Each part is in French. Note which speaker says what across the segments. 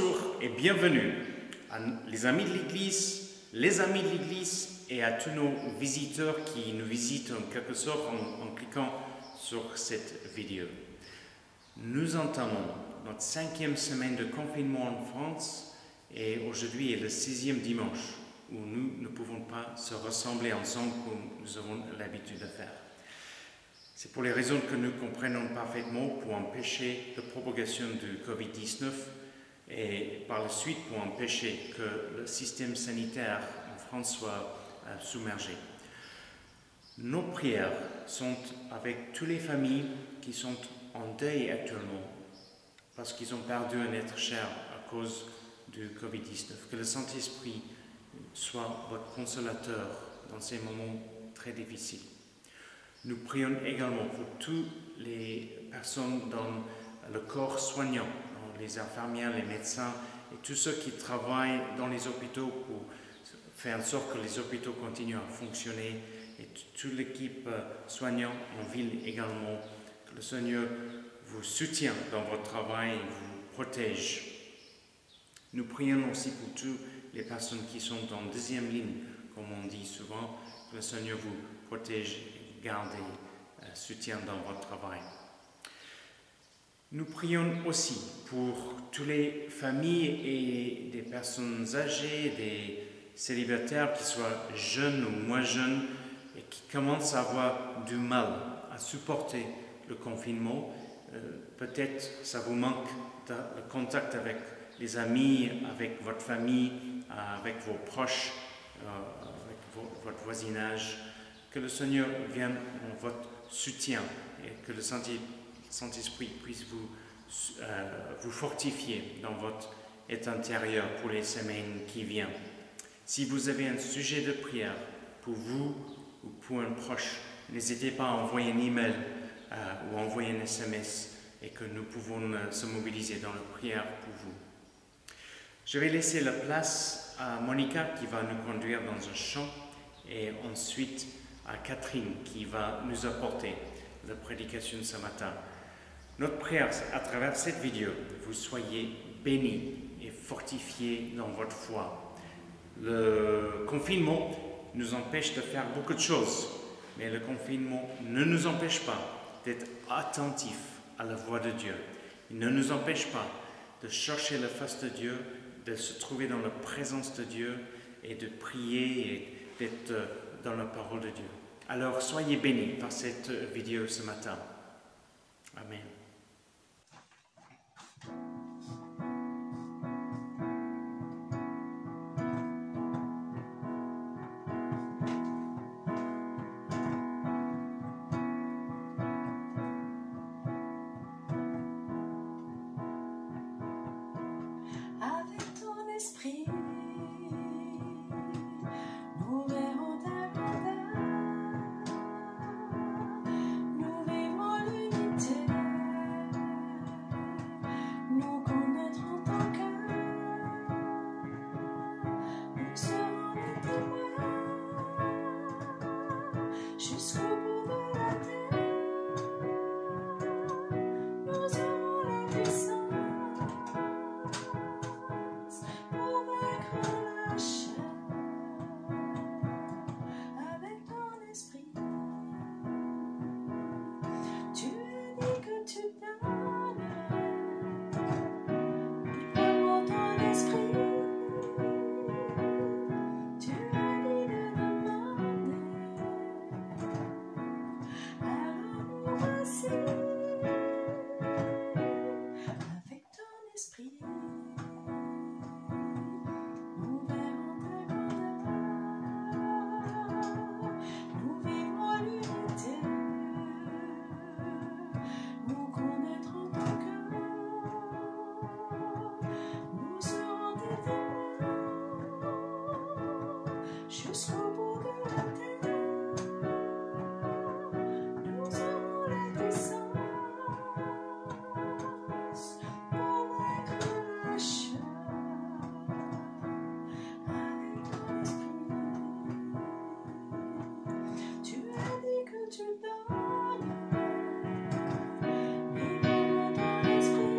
Speaker 1: Bonjour et bienvenue à les amis de l'Église, les amis de l'Église et à tous nos visiteurs qui nous visitent en quelque sorte en cliquant sur cette vidéo. Nous entamons notre 5e semaine de confinement en France et aujourd'hui est le 6e dimanche où nous ne pouvons pas se rassembler ensemble comme nous avons l'habitude de faire. C'est pour les raisons que nous comprenons parfaitement pour empêcher la propagation du Covid-19 et par la suite pour empêcher que le système sanitaire en France soit submergé. Nos prières sont avec toutes les familles qui sont en deuil actuellement parce qu'ils ont perdu un être cher à cause du Covid-19. Que le Saint-Esprit soit votre consolateur dans ces moments très difficiles. Nous prions également pour toutes les personnes dans le corps soignant, les infirmières, les médecins et tous ceux qui travaillent dans les hôpitaux pour faire en sorte que les hôpitaux continuent à fonctionner et toute l'équipe soignante en ville également. Que le Seigneur vous soutienne dans votre travail et vous protège. Nous prions aussi pour toutes les personnes qui sont en deuxième ligne, comme on dit souvent, que le Seigneur vous protège et vous garde et soutienne dans votre travail. Nous prions aussi pour toutes les familles et des personnes âgées, des célibataires qui soient jeunes ou moins jeunes et qui commencent à avoir du mal à supporter le confinement. Peut-être ça vous manque le contact avec les amis, avec votre famille, avec vos proches, avec votre voisinage. Que le Seigneur vienne en votre soutien et que le Saint-Esprit puisse vous fortifier dans votre état intérieur pour les semaines qui viennent. Si vous avez un sujet de prière pour vous ou pour un proche, n'hésitez pas à envoyer un email ou envoyer un SMS et que nous pouvons se mobiliser dans la prière pour vous. Je vais laisser la place à Monica qui va nous conduire dans un chant et ensuite à Catherine qui va nous apporter la prédication ce matin. Notre prière à travers cette vidéo, vous soyez bénis et fortifiés dans votre foi. Le confinement nous empêche de faire beaucoup de choses, mais le confinement ne nous empêche pas d'être attentifs à la voix de Dieu. Il ne nous empêche pas de chercher la face de Dieu, de se trouver dans la présence de Dieu et de prier et d'être dans la parole de Dieu. Alors, soyez bénis par cette vidéo ce matin. Amen.
Speaker 2: Avec ton esprit, nous verrons ta grandeur, nous vivrons l'unité, nous connaîtrons ton cœur, nous serons les témoins jusqu'au bout de la terre, nous aurons la puissance. Avec ton esprit, tu as dit que tu donnes, donne-moi ton esprit, tu as dit de demander, alors nous voici, avec ton esprit. Nous verrons ta grandeur, nous vivrons l'unité, nous connaîtrons ton cœur, nous serons tes témoins jusqu'au bout de la terre, nous aurons la puissance pour vaincre la chair. Avec ton esprit, tu as dit que tu donnes, et donne-moi ton esprit,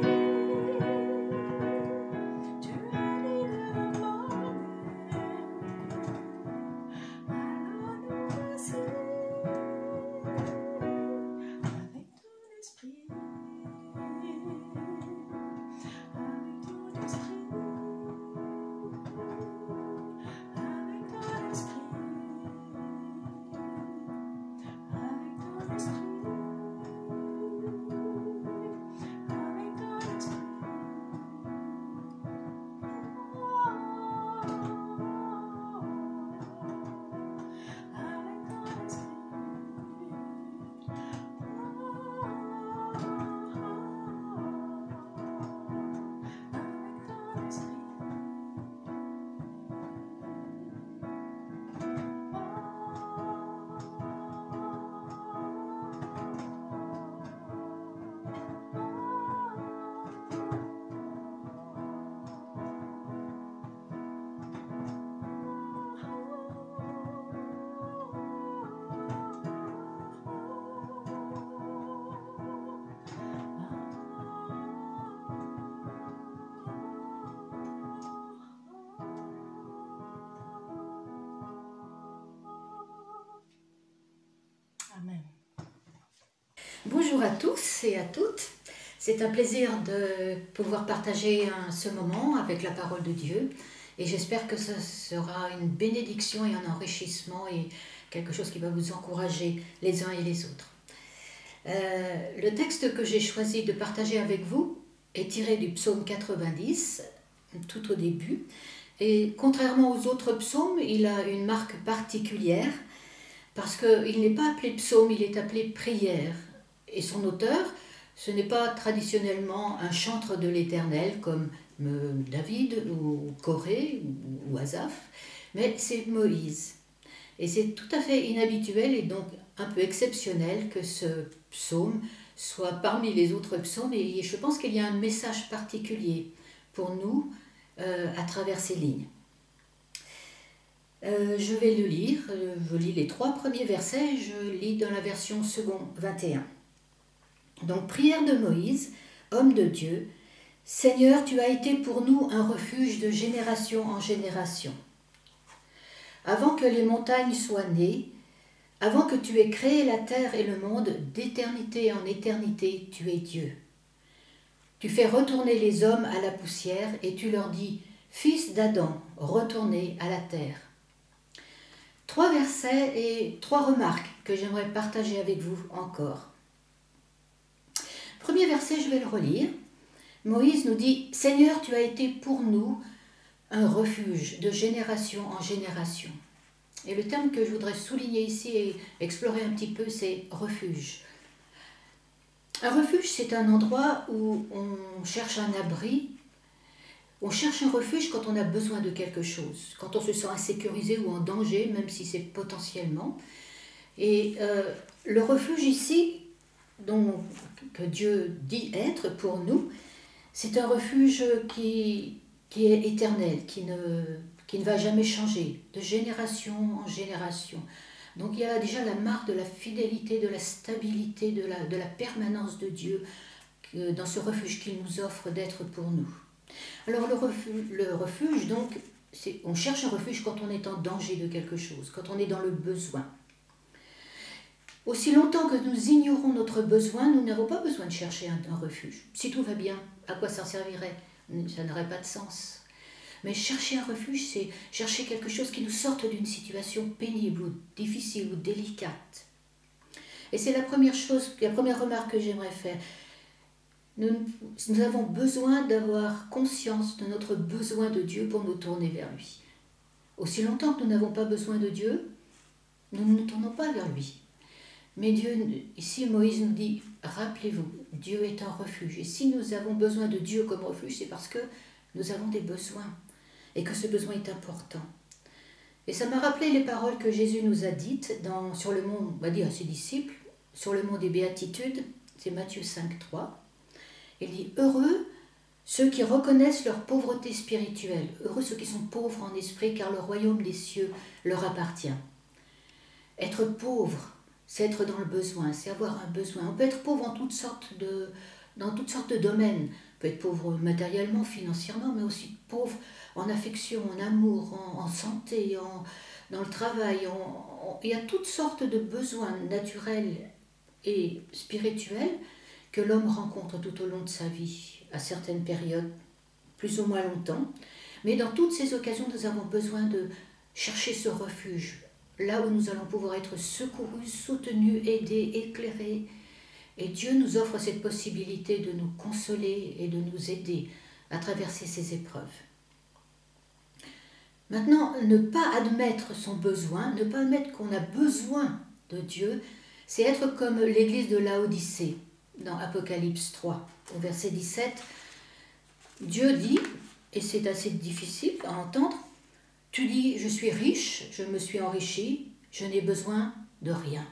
Speaker 3: Bonjour à tous et à toutes. C'est un plaisir de pouvoir partager ce moment avec la parole de Dieu et j'espère que ce sera une bénédiction et un enrichissement et quelque chose qui va vous encourager les uns et les autres. Le texte que j'ai choisi de partager avec vous est tiré du psaume 90, tout au début. Et contrairement aux autres psaumes, il a une marque particulière parce qu'il n'est pas appelé psaume, il est appelé prière. Et son auteur, ce n'est pas traditionnellement un chantre de l'Éternel comme David ou Corée ou Asaph, mais c'est Moïse. Et c'est tout à fait inhabituel et donc un peu exceptionnel que ce psaume soit parmi les autres psaumes et je pense qu'il y a un message particulier pour nous à travers ces lignes. Je vais le lire, je lis les 3 premiers versets, je lis dans la version seconde 21. Donc, prière de Moïse, homme de Dieu, Seigneur, tu as été pour nous un refuge de génération en génération. Avant que les montagnes soient nées, avant que tu aies créé la terre et le monde, d'éternité en éternité, tu es Dieu. Tu fais retourner les hommes à la poussière et tu leur dis, fils d'Adam, retournez à la terre. 3 versets et 3 remarques que j'aimerais partager avec vous encore. Premier verset, je vais le relire. Moïse nous dit, Seigneur, tu as été pour nous un refuge de génération en génération. Et le terme que je voudrais souligner ici et explorer un petit peu, c'est refuge. Un refuge, c'est un endroit où on cherche un abri. On cherche un refuge quand on a besoin de quelque chose, quand on se sent insécurisé ou en danger, même si c'est potentiellement. Et le refuge ici, que Dieu dit être pour nous, c'est un refuge qui est éternel, qui ne va jamais changer, de génération en génération. Donc il y a déjà la marque de la fidélité, de la stabilité, de la permanence de Dieu dans ce refuge qu'il nous offre d'être pour nous. Alors le refuge, donc, on cherche un refuge quand on est en danger de quelque chose, quand on est dans le besoin. Aussi longtemps que nous ignorons notre besoin, nous n'avons pas besoin de chercher un refuge. Si tout va bien, à quoi ça servirait? Ça n'aurait pas de sens. Mais chercher un refuge, c'est chercher quelque chose qui nous sorte d'une situation pénible ou difficile ou délicate. Et c'est la première remarque que j'aimerais faire. Nous avons besoin d'avoir conscience de notre besoin de Dieu pour nous tourner vers lui. Aussi longtemps que nous n'avons pas besoin de Dieu, nous ne nous tournons pas vers lui. Mais Dieu, ici Moïse nous dit, rappelez-vous, Dieu est un refuge. Et si nous avons besoin de Dieu comme refuge, c'est parce que nous avons des besoins et que ce besoin est important. Et ça m'a rappelé les paroles que Jésus nous a dites sur le mont, on va dire à ses disciples, sur le mont des Béatitudes, c'est Matthieu 5,3. Il dit, heureux ceux qui reconnaissent leur pauvreté spirituelle, heureux ceux qui sont pauvres en esprit, car le royaume des cieux leur appartient. Être pauvre, c'est être dans le besoin, c'est avoir un besoin. On peut être pauvre dans toutes sortes de domaines. On peut être pauvre matériellement, financièrement, mais aussi pauvre en affection, en amour, en santé, dans le travail. Il y a toutes sortes de besoins naturels et spirituels que l'homme rencontre tout au long de sa vie, à certaines périodes, plus ou moins longtemps. Mais dans toutes ces occasions, nous avons besoin de chercher ce refuge, là où nous allons pouvoir être secourus, soutenus, aidés, éclairés. Et Dieu nous offre cette possibilité de nous consoler et de nous aider à traverser ces épreuves. Maintenant, ne pas admettre son besoin, ne pas admettre qu'on a besoin de Dieu, c'est être comme l'église de Laodicée dans Apocalypse 3, au verset 17. Dieu dit, et c'est assez difficile à entendre, tu dis, je suis riche, je me suis enrichi, je n'ai besoin de rien.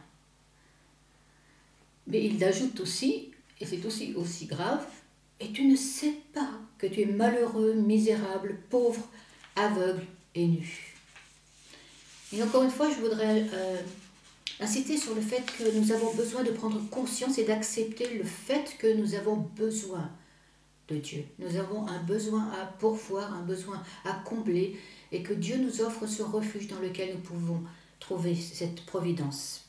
Speaker 3: Mais il ajoute aussi, et c'est aussi grave, et tu ne sais pas que tu es malheureux, misérable, pauvre, aveugle et nu. Et encore une fois, je voudrais inciter sur le fait que nous avons besoin de prendre conscience et d'accepter le fait que nous avons besoin de Dieu. Nous avons un besoin à pourvoir, un besoin à combler, et que Dieu nous offre ce refuge dans lequel nous pouvons trouver cette providence.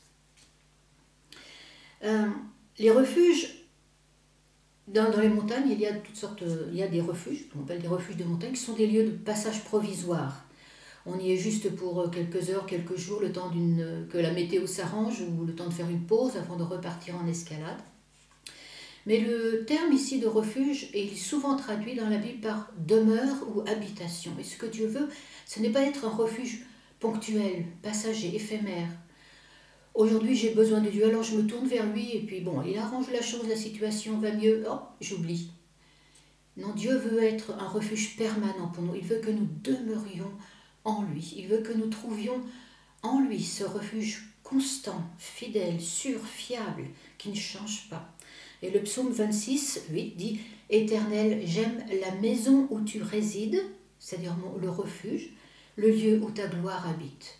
Speaker 3: Les refuges, dans les montagnes, il y a toutes sortes, il y a des refuges, qu'on appelle des refuges de montagne, qui sont des lieux de passage provisoire. On y est juste pour quelques heures, quelques jours, le temps que la météo s'arrange ou le temps de faire une pause avant de repartir en escalade. Mais le terme ici de refuge est souvent traduit dans la Bible par demeure ou habitation. Et ce que Dieu veut, ce n'est pas être un refuge ponctuel, passager, éphémère. Aujourd'hui, j'ai besoin de Dieu, alors je me tourne vers lui et puis bon, il arrange la chose, la situation va mieux, oh, j'oublie. Non, Dieu veut être un refuge permanent pour nous. Il veut que nous demeurions en lui. Il veut que nous trouvions en lui ce refuge constant, fidèle, sûr, fiable, qui ne change pas. Et le psaume 26, 8 dit « Éternel, j'aime la maison où tu résides, c'est-à-dire le refuge, le lieu où ta gloire habite. »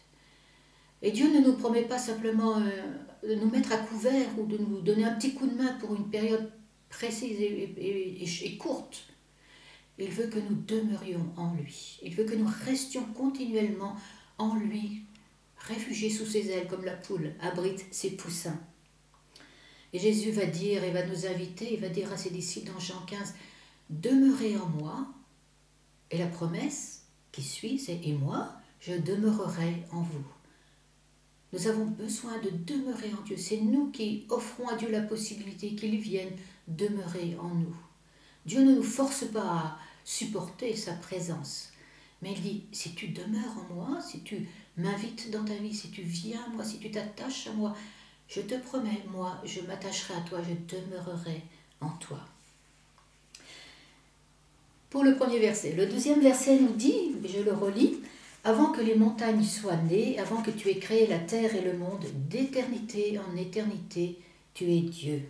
Speaker 3: Et Dieu ne nous promet pas simplement de nous mettre à couvert ou de nous donner un petit coup de main pour une période précise et courte. Il veut que nous demeurions en lui. Il veut que nous restions continuellement en lui, réfugiés sous ses ailes comme la poule abrite ses poussins. Et Jésus va dire et va nous inviter, il va dire à ses disciples dans Jean 15, « Demeurez en moi ». Et la promesse qui suit, c'est « Et moi, je demeurerai en vous ». Nous avons besoin de demeurer en Dieu. C'est nous qui offrons à Dieu la possibilité qu'il vienne demeurer en nous. Dieu ne nous force pas à supporter sa présence. Mais il dit, si tu demeures en moi, si tu m'invites dans ta vie, si tu viens à moi, si tu t'attaches à moi, je te promets, moi, je m'attacherai à toi, je demeurerai en toi. Pour le premier verset. Le deuxième verset nous dit, je le relis, « Avant que les montagnes soient nées, avant que tu aies créé la terre et le monde, d'éternité en éternité, tu es Dieu. »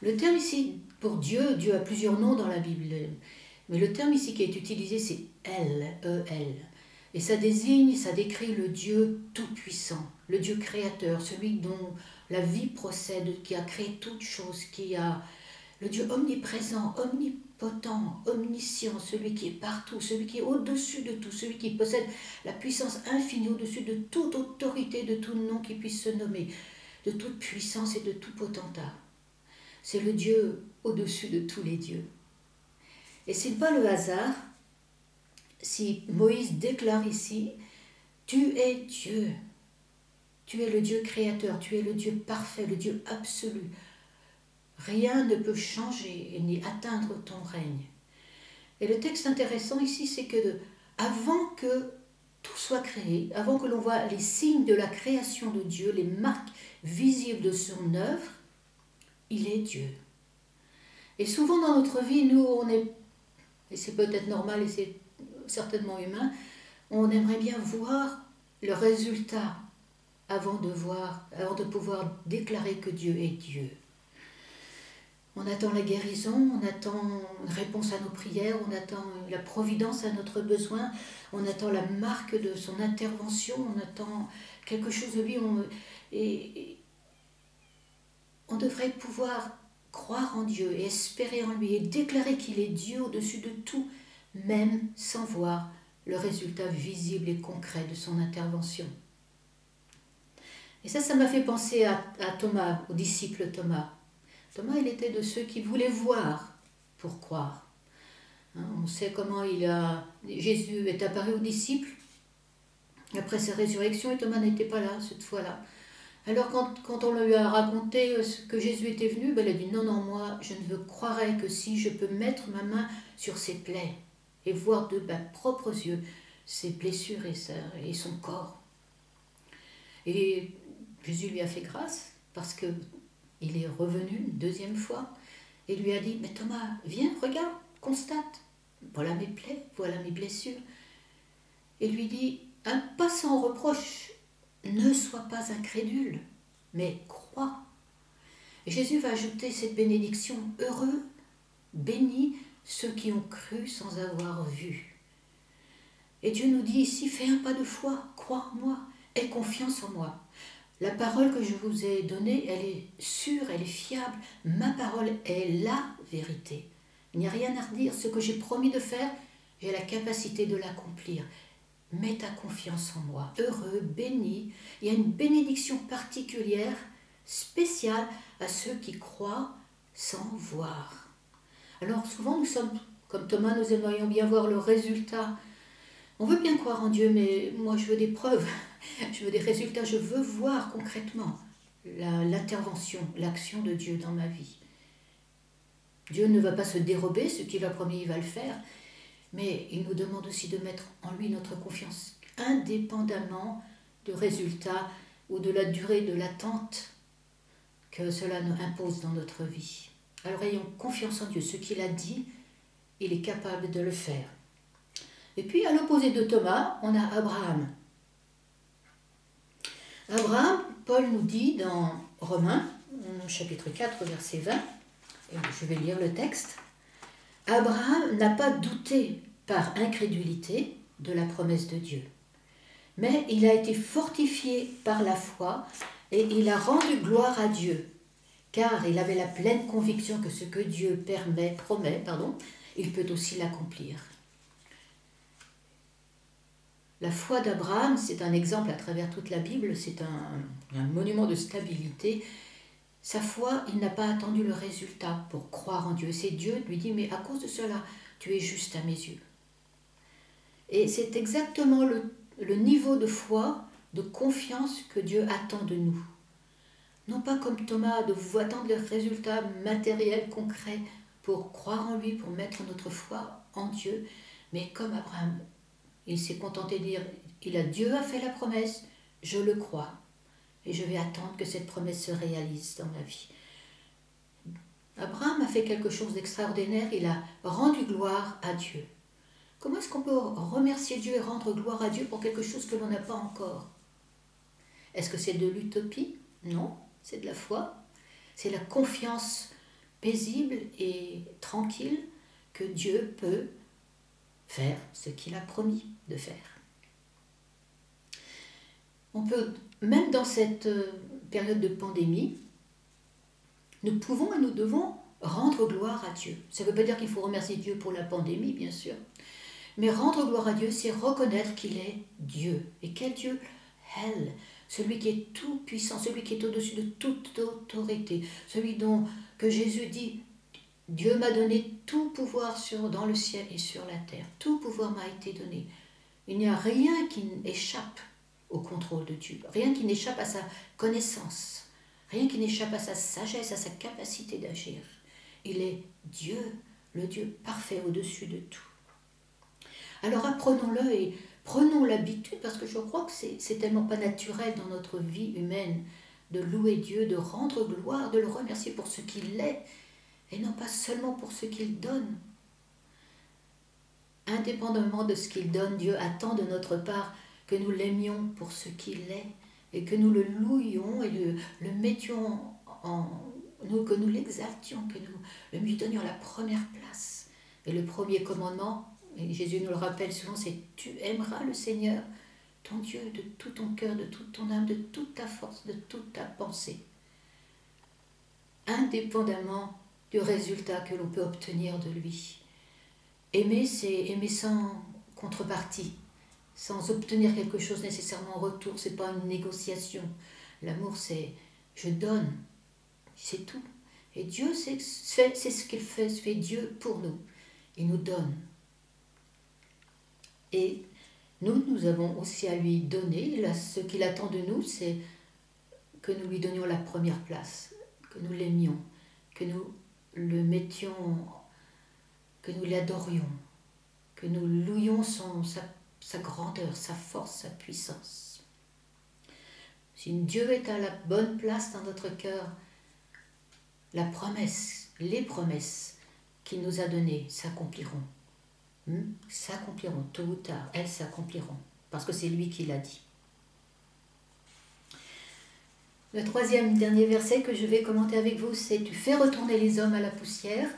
Speaker 3: Le terme ici, pour Dieu, Dieu a plusieurs noms dans la Bible, mais le terme ici qui est utilisé, c'est « El », E-L. Et ça désigne, ça décrit le Dieu tout-puissant, le Dieu créateur, celui dont la vie procède, qui a créé toutes choses, le Dieu omniprésent, omnipotent, omniscient, celui qui est partout, celui qui est au-dessus de tout, celui qui possède la puissance infinie au-dessus de toute autorité, de tout nom qui puisse se nommer, de toute puissance et de tout potentat. C'est le Dieu au-dessus de tous les dieux. Et ce n'est pas le hasard si Moïse déclare ici « Tu es Dieu, tu es le Dieu créateur, tu es le Dieu parfait, le Dieu absolu. Rien ne peut changer ni atteindre ton règne. » Et le texte intéressant ici, c'est que avant que tout soit créé, avant que l'on voit les signes de la création de Dieu, les marques visibles de son œuvre, il est Dieu. Et souvent dans notre vie, nous, on est, et c'est peut-être normal et c'est certainement humain, on aimerait bien voir le résultat avant de pouvoir déclarer que Dieu est Dieu. On attend la guérison, on attend une réponse à nos prières, on attend la providence à notre besoin, on attend la marque de son intervention, on attend quelque chose de lui. Et on devrait pouvoir croire en Dieu et espérer en lui et déclarer qu'il est Dieu au-dessus de tout, même sans voir le résultat visible et concret de son intervention. Et ça m'a fait penser à Thomas, au disciple Thomas. Thomas, il était de ceux qui voulaient voir pour croire. On sait comment Jésus est apparu aux disciples après sa résurrection et Thomas n'était pas là cette fois-là. Alors quand on lui a raconté que Jésus était venu, il a dit « Non, moi, je ne croirai que si je peux mettre ma main sur ses plaies et voir de mes propres yeux ses blessures et son corps. » Et Jésus lui a fait grâce parce qu'il est revenu une deuxième fois et lui a dit « Mais Thomas, viens, regarde, constate, voilà mes plaies, voilà mes blessures. » Et lui dit « Un pas sans reproche, ne sois pas incrédule, mais crois. » Et Jésus va ajouter cette bénédiction « Heureux, bénis ceux qui ont cru sans avoir vu. » Et Dieu nous dit ici « Fais un pas de foi, crois en moi, aie confiance en moi. » La parole que je vous ai donnée, elle est sûre, elle est fiable. Ma parole est la vérité. Il n'y a rien à redire. Ce que j'ai promis de faire, j'ai la capacité de l'accomplir. Mets ta confiance en moi. Heureux, béni. Il y a une bénédiction particulière. spécial à ceux qui croient sans voir. Alors souvent nous sommes, comme Thomas, nous aimerions bien voir le résultat. On veut bien croire en Dieu, mais moi je veux des preuves, je veux des résultats, je veux voir concrètement l'intervention, l'action de Dieu dans ma vie. Dieu ne va pas se dérober, ce qu'il a promis, il va le faire, mais il nous demande aussi de mettre en lui notre confiance, indépendamment du résultat ou de la durée de l'attente que cela nous impose dans notre vie. Alors ayons confiance en Dieu, ce qu'il a dit, il est capable de le faire. Et puis à l'opposé de Thomas, on a Abraham. Abraham, Paul nous dit dans Romains, chapitre 4, verset 20, et je vais lire le texte, Abraham n'a pas douté par incrédulité de la promesse de Dieu, mais il a été fortifié par la foi et il a rendu gloire à Dieu, car il avait la pleine conviction que ce que Dieu promet, il peut aussi l'accomplir. La foi d'Abraham, c'est un exemple à travers toute la Bible, c'est un monument de stabilité. Sa foi, il n'a pas attendu le résultat pour croire en Dieu. C'est Dieu qui lui dit, mais à cause de cela, tu es juste à mes yeux. Et c'est exactement le niveau de foi, de confiance que Dieu attend de nous. Non pas comme Thomas, de vous attendre le résultat matériel, concret, pour croire en lui, pour mettre notre foi en Dieu, mais comme Abraham. Il s'est contenté de dire, Dieu a fait la promesse, je le crois, et je vais attendre que cette promesse se réalise dans ma vie. Abraham a fait quelque chose d'extraordinaire, il a rendu gloire à Dieu. Comment est-ce qu'on peut remercier Dieu et rendre gloire à Dieu pour quelque chose que l'on n'a pas encore? Est-ce que c'est de l'utopie? Non, c'est de la foi. C'est la confiance paisible et tranquille que Dieu peut faire ce qu'il a promis de faire. On peut, même dans cette période de pandémie, nous pouvons et nous devons rendre gloire à Dieu. Ça ne veut pas dire qu'il faut remercier Dieu pour la pandémie, bien sûr, mais rendre gloire à Dieu, c'est reconnaître qu'il est Dieu. Et quel Dieu? Elle, celui qui est tout puissant, celui qui est au-dessus de toute autorité, celui que Jésus dit, Dieu m'a donné tout pouvoir dans le ciel et sur la terre. Tout pouvoir m'a été donné. Il n'y a rien qui échappe au contrôle de Dieu. Rien qui n'échappe à sa connaissance. Rien qui n'échappe à sa sagesse, à sa capacité d'agir. Il est Dieu, le Dieu parfait au-dessus de tout. Alors apprenons-le et prenons l'habitude, parce que je crois que c'est tellement pas naturel dans notre vie humaine de louer Dieu, de rendre gloire, de le remercier pour ce qu'il est, et non pas seulement pour ce qu'il donne. Indépendamment de ce qu'il donne, Dieu attend de notre part que nous l'aimions pour ce qu'il est et que nous le louions et le mettions que nous l'exaltions, que nous lui donnions la première place. Et le premier commandement, et Jésus nous le rappelle souvent, c'est « Tu aimeras le Seigneur, ton Dieu, de tout ton cœur, de toute ton âme, de toute ta force, de toute ta pensée. » Indépendamment du résultat que l'on peut obtenir de lui. Aimer, c'est aimer sans contrepartie, sans obtenir quelque chose nécessairement en retour. C'est pas une négociation. L'amour, c'est je donne, c'est tout. Et Dieu, c'est ce qu'il fait Dieu pour nous. Il nous donne. Et nous avons aussi à lui donner. Là, ce qu'il attend de nous, c'est que nous lui donnions la première place, que nous l'aimions, que nous le mettions, que nous l'adorions, que nous louions sa grandeur, sa force, sa puissance. Si Dieu est à la bonne place dans notre cœur, les promesses qu'il nous a données s'accompliront. S'accompliront, tôt ou tard, elles s'accompliront, parce que c'est lui qui l'a dit. Le troisième, dernier verset que je vais commenter avec vous, c'est « Tu fais retourner les hommes à la poussière,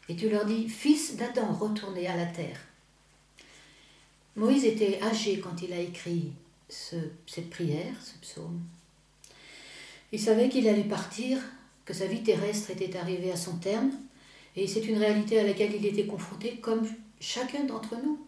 Speaker 3: et tu leur dis, fils d'Adam, retournez à la terre. » Moïse était âgé quand il a écrit cette prière, ce psaume. Il savait qu'il allait partir, que sa vie terrestre était arrivée à son terme, et c'est une réalité à laquelle il était confronté comme chacun d'entre nous.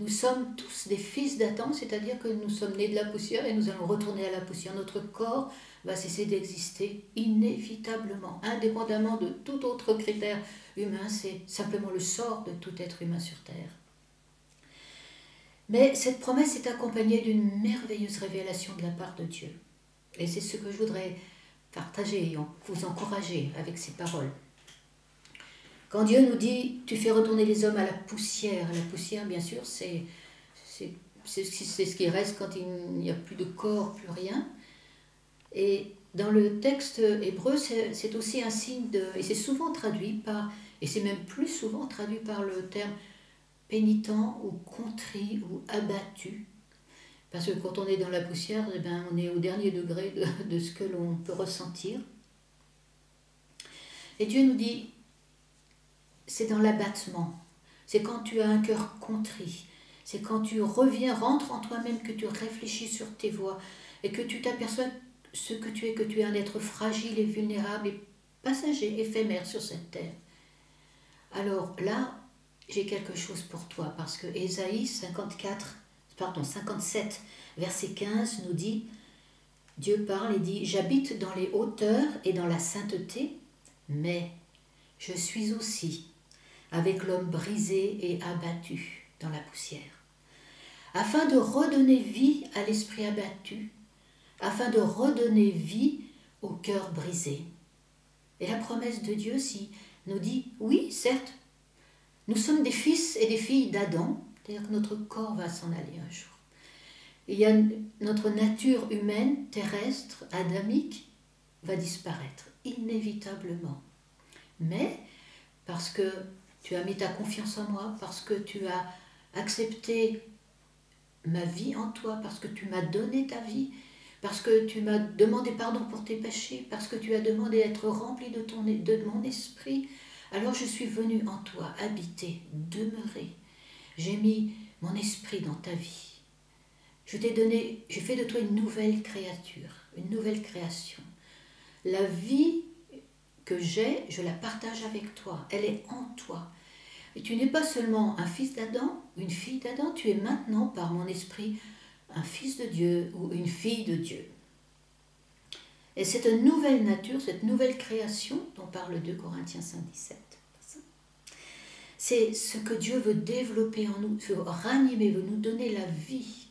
Speaker 3: Nous sommes tous des fils d'Adam, c'est-à-dire que nous sommes nés de la poussière et nous allons retourner à la poussière. Notre corps va cesser d'exister inévitablement, indépendamment de tout autre critère humain. C'est simplement le sort de tout être humain sur Terre. Mais cette promesse est accompagnée d'une merveilleuse révélation de la part de Dieu. Et c'est ce que je voudrais partager et vous encourager avec ces paroles. Quand Dieu nous dit « tu fais retourner les hommes à la poussière », bien sûr, c'est ce qui reste quand il n'y a plus de corps, plus rien. Et dans le texte hébreu, c'est aussi un signe de... Et c'est souvent traduit par... Et c'est même plus souvent traduit par le terme pénitent ou contrit ou abattu. Parce que quand on est dans la poussière, eh bien, on est au dernier degré de ce que l'on peut ressentir. Et Dieu nous dit, c'est dans l'abattement, c'est quand tu as un cœur contrit, c'est quand tu reviens, rentres en toi-même, que tu réfléchis sur tes voies et que tu t'aperçois ce que tu es un être fragile et vulnérable et passager, éphémère sur cette terre. Alors là, j'ai quelque chose pour toi, parce que Ésaïe 57, verset 15 nous dit, Dieu parle et dit « J'habite dans les hauteurs et dans la sainteté, mais je suis aussi avec l'homme brisé et abattu dans la poussière, afin de redonner vie à l'esprit abattu, afin de redonner vie au cœur brisé. » Et la promesse de Dieu nous dit « Oui, certes, nous sommes des fils et des filles d'Adam, c'est-à-dire que notre corps va s'en aller un jour. Il y a notre nature humaine, terrestre, adamique, va disparaître inévitablement. Mais parce que tu as mis ta confiance en moi, parce que tu as accepté ma vie en toi, parce que tu m'as donné ta vie, parce que tu m'as demandé pardon pour tes péchés, parce que tu as demandé d'être rempli de mon esprit, alors je suis venu en toi, habiter, demeurer. J'ai mis mon esprit dans ta vie. J'ai fait de toi une nouvelle créature, une nouvelle création. La vie que j'ai, je la partage avec toi. Elle est en toi. Et tu n'es pas seulement un fils d'Adam, une fille d'Adam, tu es maintenant, par mon esprit, un fils de Dieu ou une fille de Dieu. Et cette nouvelle nature, cette nouvelle création dont parle 2 Corinthiens 5,17, c'est ce que Dieu veut développer en nous, veut ranimer, veut nous donner la vie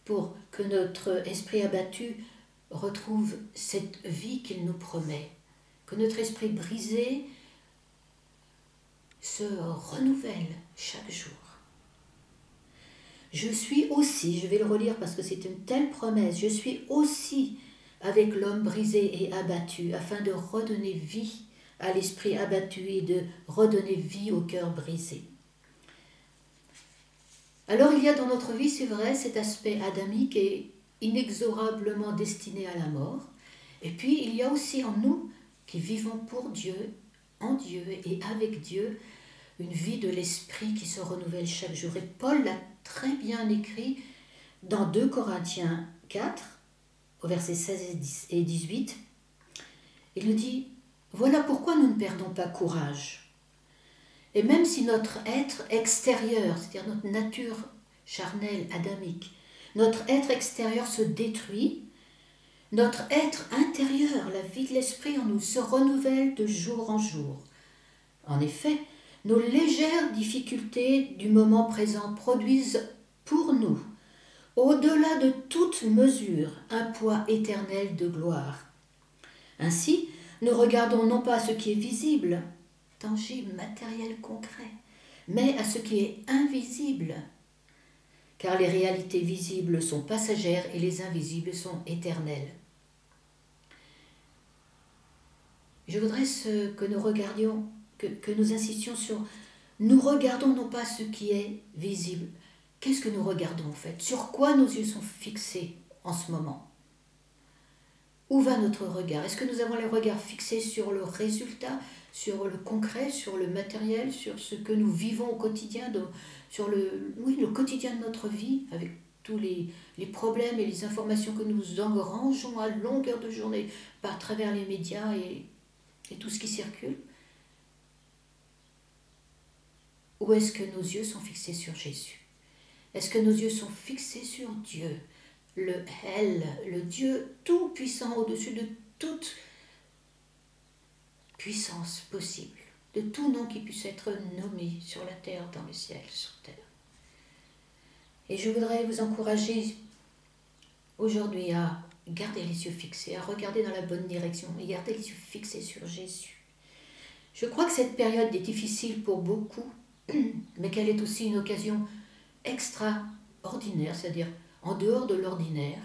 Speaker 3: pour que notre esprit abattu retrouve cette vie qu'il nous promet, que notre esprit brisé se renouvelle chaque jour. Je suis aussi, je vais le relire parce que c'est une telle promesse, je suis aussi avec l'homme brisé et abattu, afin de redonner vie à l'esprit abattu et de redonner vie au cœur brisé. Alors il y a dans notre vie, c'est vrai, cet aspect adamique et inexorablement destiné à la mort. Et puis il y a aussi en nous, qui vivons pour Dieu, en Dieu et avec Dieu, une vie de l'esprit qui se renouvelle chaque jour. Et Paul l'a très bien écrit dans 2 Corinthiens 4, au verset 16 et 18. Il nous dit « Voilà pourquoi nous ne perdons pas courage. Et même si notre être extérieur, c'est-à-dire notre nature charnelle, adamique, notre être extérieur se détruit, notre être intérieur, la vie de l'esprit en nous, se renouvelle de jour en jour. En effet, nos légères difficultés du moment présent produisent pour nous, au-delà de toute mesure, un poids éternel de gloire. Ainsi, nous regardons non pas à ce qui est visible, tangible, matériel, concret, mais à ce qui est invisible, car les réalités visibles sont passagères et les invisibles sont éternelles. Je voudrais que nous regardions, que nous insistions sur, nous regardons non pas ce qui est visible. Qu'est-ce que nous regardons en fait? Sur quoi nos yeux sont fixés en ce moment? Où va notre regard? Est-ce que nous avons les regards fixés sur le résultat, sur le concret, sur le matériel, sur ce que nous vivons au quotidien, sur le quotidien de notre vie, avec tous les problèmes et les informations que nous engrangeons à longueur de journée par travers les médias et tout ce qui circule? Ou est-ce que nos yeux sont fixés sur Jésus? Est-ce que nos yeux sont fixés sur Dieu, le El, le Dieu tout-puissant au-dessus de toute puissance possible, de tout nom qui puisse être nommé sur la terre, dans le ciel, sur terre. Et je voudrais vous encourager aujourd'hui à garder les yeux fixés, à regarder dans la bonne direction et garder les yeux fixés sur Jésus. Je crois que cette période est difficile pour beaucoup, mais qu'elle est aussi une occasion extraordinaire, c'est-à-dire en dehors de l'ordinaire,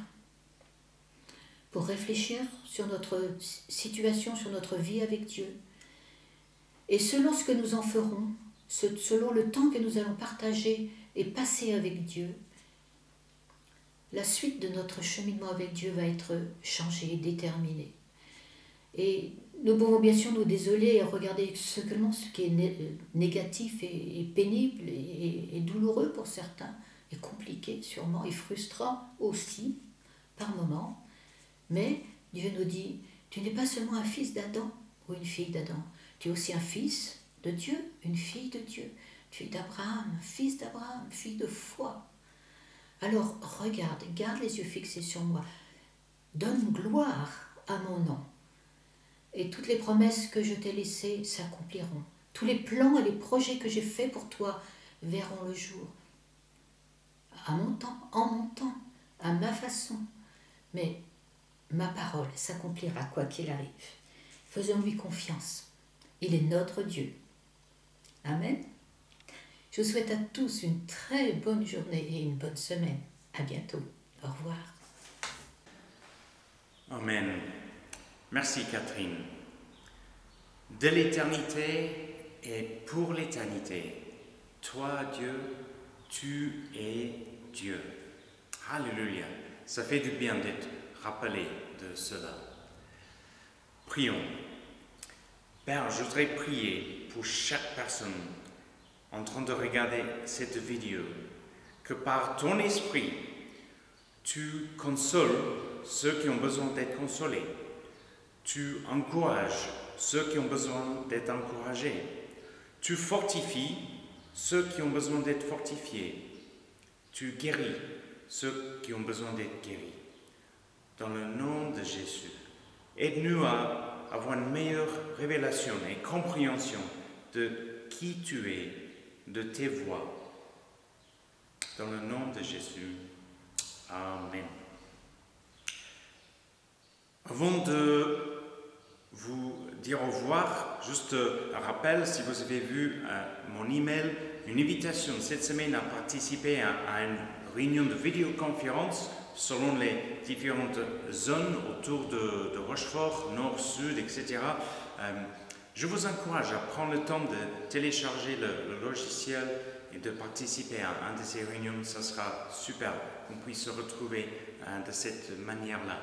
Speaker 3: pour réfléchir sur notre situation, sur notre vie avec Dieu. Et selon ce que nous en ferons, selon le temps que nous allons partager et passer avec Dieu, la suite de notre cheminement avec Dieu va être changée, déterminée. Et nous pouvons bien sûr nous désoler et regarder seulement ce qui est négatif et pénible et douloureux pour certains, et compliqué sûrement, et frustrant aussi par moments. Mais Dieu nous dit, tu n'es pas seulement un fils d'Adam ou une fille d'Adam, tu es aussi un fils de Dieu, une fille de Dieu. Tu es d'Abraham, fils d'Abraham, fille de foi. Alors regarde, garde les yeux fixés sur moi, donne gloire à mon nom. Et toutes les promesses que je t'ai laissées s'accompliront. Tous les plans et les projets que j'ai faits pour toi verront le jour. À mon temps, en mon temps, à ma façon. Mais ma parole s'accomplira quoi qu'il arrive. Faisons-lui confiance. Il est notre Dieu. Amen. Je vous souhaite à tous une très bonne journée et une bonne semaine. À bientôt. Au revoir.
Speaker 1: Amen. Merci Catherine. De l'éternité et pour l'éternité, toi Dieu, tu es Dieu. Alléluia. Ça fait du bien d'être rappelé de cela. Prions. Père, je voudrais prier pour chaque personne en train de regarder cette vidéo, que par ton esprit, tu consoles ceux qui ont besoin d'être consolés. Tu encourages ceux qui ont besoin d'être encouragés. Tu fortifies ceux qui ont besoin d'être fortifiés. Tu guéris ceux qui ont besoin d'être guéris. Dans le nom de Jésus, aide-nous à avoir une meilleure révélation et compréhension de qui tu es, de tes voies. Dans le nom de Jésus. Amen. Avant de vous dire au revoir, juste un rappel, si vous avez vu mon email, une invitation cette semaine à participer à une réunion de vidéoconférence selon les différentes zones autour de Rochefort, Nord, Sud, etc. Je vous encourage à prendre le temps de télécharger le logiciel et de participer à une de ces réunions. Ça sera super qu'on puisse se retrouver de cette manière-là.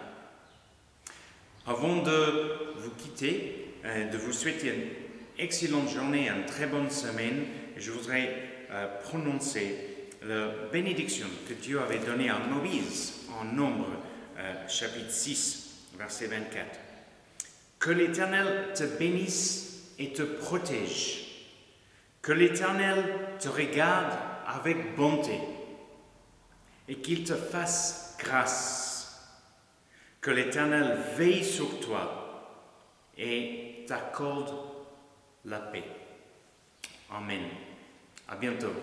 Speaker 1: Avant de vous quitter, de vous souhaiter une excellente journée, une très bonne semaine, je voudrais prononcer la bénédiction que Dieu avait donnée à Moïse en Nombre, chapitre 6, verset 24. Que l'Éternel te bénisse et te protège. Que l'Éternel te regarde avec bonté et qu'il te fasse grâce. Que l'Éternel veille sur toi et t'accorde la paix. Amen. À bientôt.